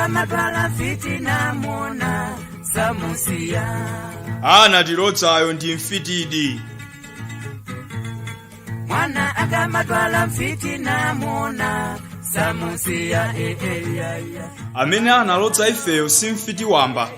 akamatwala fitina mona samusiya. Anatilodzayo ndi mfitidi. Mwana akamatwala fitina mona samusiya. Amene analodza ifeyo si mfiti wamba.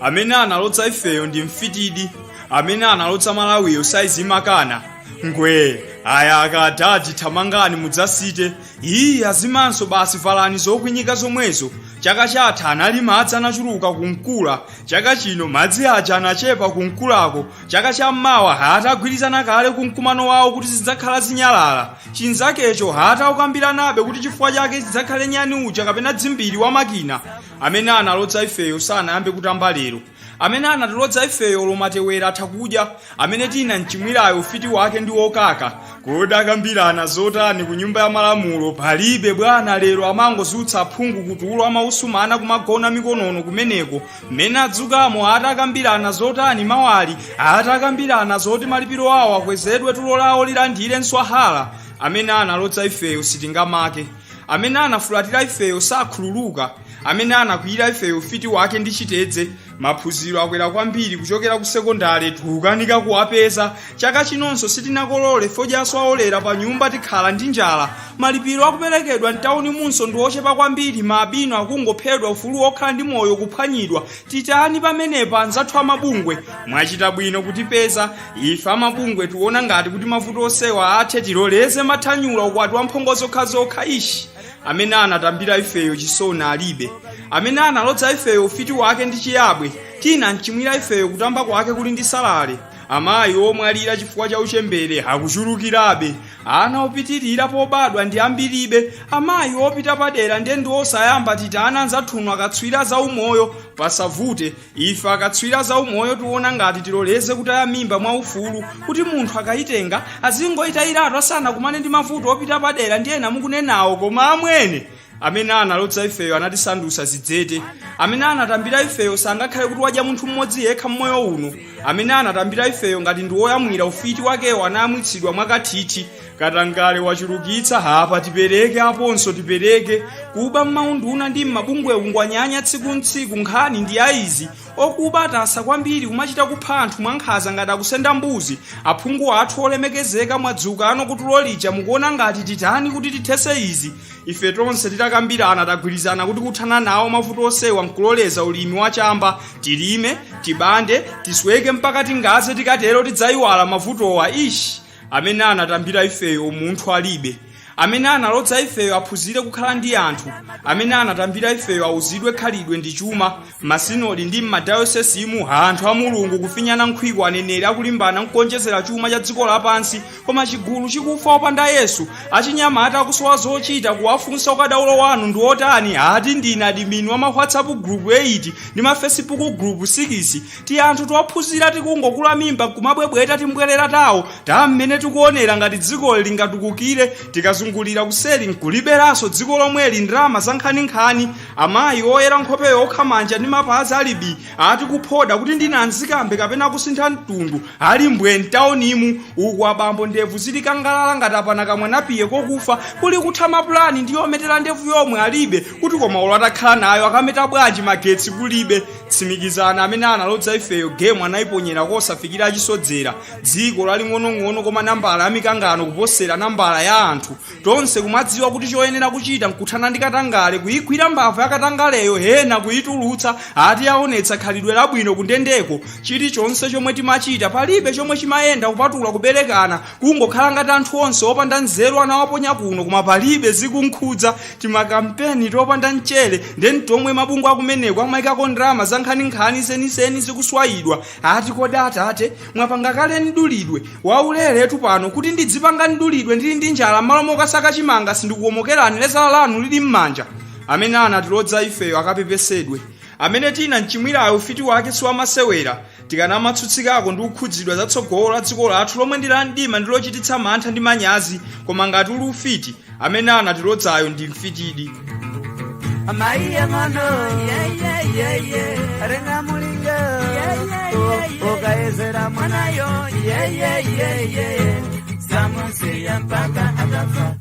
Amene analodza ifeyo ndi mfitidi. Amene analodza Malawiyo saizimakana. Ngwe aya akadati thamangani mudzasite. Iyi azimanso basi valani zokwinyika zomwezo. Chaka chatha anali madzi anachuluka kumkula. Chaka chino madzi aja anachepa kumkulako. Chaka chammawa hatagwirizana kale kumkumano wawo kuti zidzakhala zinyalala. Chinzakecho hataukambiranabe kuti chifukwa chake zidzakhale nyani uja kapena dzimbiri wa makina. Amene analodza ifeyo sanayambe kutamba lero. Amene anatilodza ifeyo lomatewera atakudya. Amene tina mchimwirayo ufiti wake ndi wokaka. Kodi akambirana zotani ku nyumba ya malamulo palibe bwana lero amangozutsa aphungu kuti ulo amausumana kumagona mikonono kumeneko. Mmene adzukamo atakambirana zotani mawali. Atakambirana zoti malipiro awo akwezedwe tulo lawo lilandire nswahala. Amene analodza ifeyo sitingamake. Amene anafulatira ifeyo sakhululuka. Amene anakwira ifeyo ufiti wake ndi chitedze. Maphunziro akwera kwambiri kuchokera ku sekondari tukanika kuwapeza. Chaka chinonso sitinakolole fodyaso aolera pa nyumba tikhala ndi njala. Malipiro akuperekedwa mtauni munso ndi ochepa kwambiri. Mabino akungophedwa ufulu okhala ndi moyo kuphwanyidwa. Titani pamenepa anzathu amabungwe. Mwachita bwino kutipeza. Ife amabungwe tuona ngati kuti mavuto osewa athe tiloleze mathanyula ukwati wa mphongo zokhazokha ishi. Amene anatambira ifeyo chisona alibe. Amene analodza ifeyo ufiti wake ndi chiyabwe. Tina mchimwira ifeyo kutamba kwake kuli ndi salale. Amayi omwe alira chifukwa cha uchembere akuchulukirabe. Ana opitirira pobadwa ndi ambiribe. Amayi opita padera ndi osayamba titana anzathu akatswira za umoyo pasavute. Ife akatswira za umoyo tuona ngati tiloleze kutaya mimba mwa ufulu kuti munthu akayitenga azingoyitayiratu asana kumane ndi mavuto opita padera ndi ena mukunenawo koma amwene. Amene analodza ifeyo anatisandusa zidzete. Amene anatambira ifeyo sangakhale kuti wadya munthu mmodzi yekha mmoyo uno. Amene anatambira ifeyo ngati ndi woyamwira ufiti wakewo anayamwitsidwa mwakathithi. Katangale wachulukitsa hapa tipereke aponso tipereke. Kuba mmaunduna ndi mmabungwe ungwanyanya tsiku nkhani ndi aizi. Okuba atasa kwambiri kumachita kupha anthu mwankhaza ngati akusenda mbuzi. Aphungu athu olemekezeka mwadzuka ano kutulolija mukuona ngati titani kuti tithese izi. Ife tonse titakambirana tagwirizana kuti kuthana nawo mavuto osewa nkuloleza ulimi wachamba. Tilime, tibande, tisweke mpaka tingaze tikatero tidzayiwala mavutowa ishi. Amene anatambira ifeyo munthu alibe. Amene analodza ifeyo aphunzire kukhala ndi anthu. Amene anatambira ifeyo auzidwe khalidwe ndi chuma. Masinodi ndi m'madayosesimu anthu a Mulungu kufinyana nkhwiko aneneri akulimbana nkuonjezera chuma cha dziko lapansi. Koma chigulu chikufa opanda Yesu. Achinyamata akusowa zochita kuwafunsa ukadaulo wanu ndi otani. Ati ndine admin wa ma WhatsApp group 8 ndi ma Facebook group 6. Ti anthu towaphunzira tikungokula mimba kumabwebweta timbwerera tawo. Mmene tikuonera ngati dziko lingatukukire tikazungulira kuseli nkuliberaso dziko lomweli ndrama za nkhani. Amayi oyera nkhopeyo okhamanja ndi mapazi alibi ati kuphoda kuti ndina anzikambe kapena kusintha mtundu ali mbwe mtaunimu. Uku abambo ndevu zilikangalala ngati apana kamwana piye kokufa kuli kutha mapulani ndi ometera ndevu yomwe alibe kuti koma olo atakhala nayo akameta bwanji magetsi kulibe. Tsimikizana amene analodza ifeyo game anayiponyera kosafikira achisodzera. Dziko laling'onong'ono koma nambala ya mikangano kuposera nambala ya anthu. Tonse kumadziwa kuti choyenera kuchita nkuthana ndi katangale kuyigwira mbava ya katangaleyo hena kuyitulutsa ati yaonetsa khalidwe labwino kundendeko. Chilichonse chomwe timachita palibe chomwe chimayenda kupatula kuberekana kungokhala ngati anthu onse opanda nzeru anawaponya kuno koma palibe zikunkhudza. Timakampeni topanda mchere ndeni tomwe mabungwe akumeneko amayikako ndrama za nkhani zeniseni zikuswayidwa. Ati kodi atate mwapanga kale ndulidwe wauleretu pano kuti ndidzipanga ndulidwe ndili ndi njala malo mokasaka chimanga sindikuwomokerani lezala lanu lili m'manja. Amene anatilodza ifeyo akapepesedwe. Amene tina mchimwirayo ufiti wake siwamasewera. Tikanamatsutsikako ndi kukhudzidwa zatsogolo la dziko lathu lomwe ndi la mdima ndi lochititsa mantha ndi manyazi. Koma ngati uli ufiti amene anatilodzayo ndi mfitidi. Amaiya ngono renga mulinga okaezera mwanayo samusiya mpaka atafa.